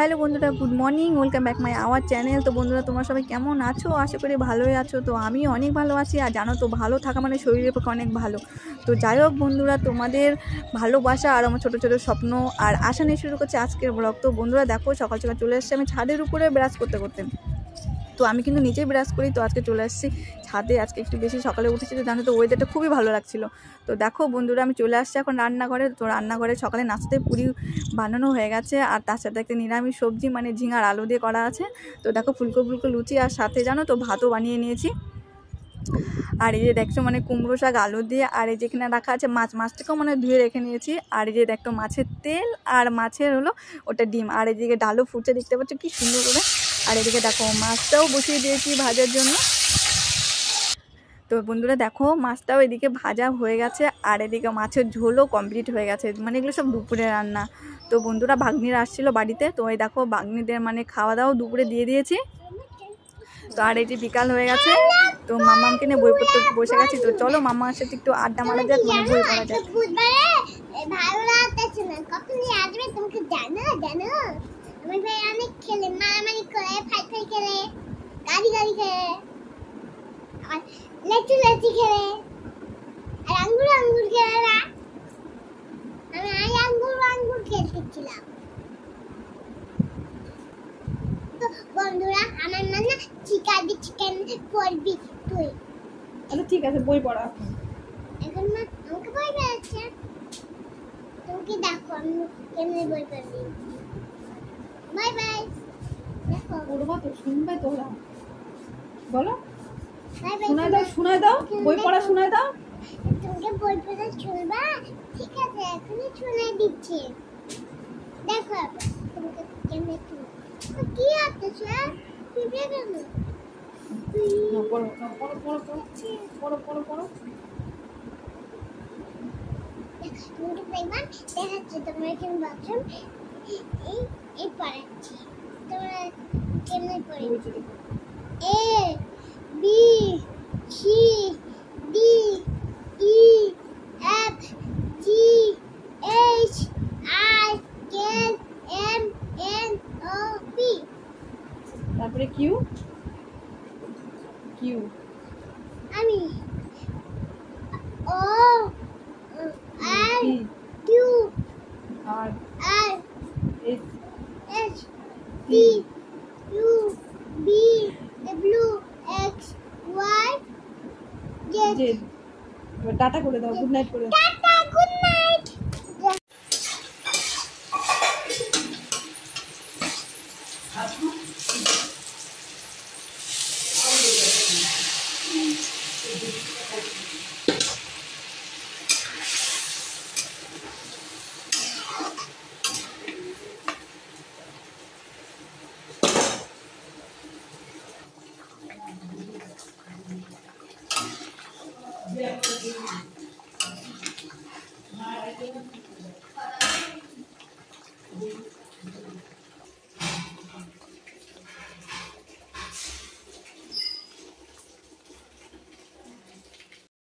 Hello বন্ধুরা, good morning, welcome back my our channel. তো বন্ধুরা, তোমরা সবাই কেমন আছো? আশা করি ভালোই আছো। তো আমি অনেক ভালো আছি। আর জানো তো, ভালো থাকা মানে শরীরের পক্ষে অনেক ভালো। তো যাই হোক বন্ধুরা, তোমাদের ভালোবাসা আর আমার ছোটো ছোটো স্বপ্ন আর আশা নিয়ে শুরু করছে আজকের ব্লগ। তো বন্ধুরা দেখো, সকাল সকাল চলে এসেছি আমি ছাদের উপরে ব্রাশ করতে করতে। তো আমি কিন্তু নিচেই ব্রাশ করি, তো আজকে চলে আসছি ছাদে। আজকে একটু বেশি সকালে উঠেছি, তো জানো তো ওয়েদারটা খুবই ভালো লাগছিলো। তো দেখো বন্ধুরা, আমি চলে আসছি এখন রান্নাঘরে। তো রান্নাঘরে সকালে নাস্তাতে পুরি বানানো হয়ে গেছে, আর তার সাথে একটা নিরামিষ সবজি মানে ঝিঙার আলু দিয়ে করা আছে। তো দেখো ফুলকো ফুলকো লুচি, আর সাথে জানো তো ভাতও বানিয়ে নিয়েছি। আর এই যে দেখছো মানে কুমড়ো শাক আলু দিয়ে, আর এই যেখানে রাখা আছে মাছটাকেও মানে ধুয়ে রেখে নিয়েছি। আর এই যে দেখো মাছের তেল আর মাছের হলো ওটা ডিম, আর এদিকে ডালও ফুটছে, দেখতে পাচ্ছ কি সুন্দর করে। আর এদিকে দেখো মাছটাও বসিয়ে দিয়েছি ভাজার জন্য। তো বন্ধুরা দেখো, মাছটাও এদিকে ভাজা হয়ে গেছে, আর এদিকে মাছের ঝোলও কমপ্লিট হয়ে গেছে। মানে এগুলো সব দুপুরে রান্না। তো বন্ধুরা ভাগ্নিরা আসছিল বাড়িতে, তো এই দেখো ভাগ্নিদের মানে খাওয়া দাওয়া দুপুরে দিয়ে দিয়েছি। তো আর এই যে বিকাল হয়ে গেছে, তো মামাকে নিয়ে বই পড়তে বসে গেছি। তো চলো মামার সাথে একটু আড্ডা মারা যাক, মানে বই পড়া যাক। ভালো লাগতেছে না, কখন আসবে তোমাকে জানো? আমার ভাই অনেক খেলে, মারামারি করে, ফাইট খেলে, গাড়ি খেলে, আর লেচু খেলে, আর আঙ্গুর খেলে না। আমি আঙ্গুর খেলতেছিলাম। তো বন্ধুরা, আমার মানে চিকেন পড়বি তুই। আচ্ছা ঠিক আছে, বই পড়া এখন না আমাকে বই পড়াচ্ছে। তুমি দেখো আমি কেমনে বই পড়বি। Bye bye. দেখো পড়বা তো, শুনবে তোরা, বলো বাই বাই। শোনায় দাও বই পড়া শোনায় দাও। তোমাকে বই পড়া শুনবা? ঠিক আছে, এখনই শোনাই দিচ্ছি। দেখো তোমাকে কেমনে শুনবো। কি আছে তুই দেখো না। পড়ো। তোমাকে দেখবা দেখাচ্ছি, তোমার এখানে বাথরুম এই পড়াচ্ছি। তোমরা কেমনে পড়ি? A B C D E F G H I K L M O P। তারপরে কিউ আমি O R Q আর R S S T U V W X Y Z। Tata করে দাও, গুড নাইট করে দাও। Tata, good night.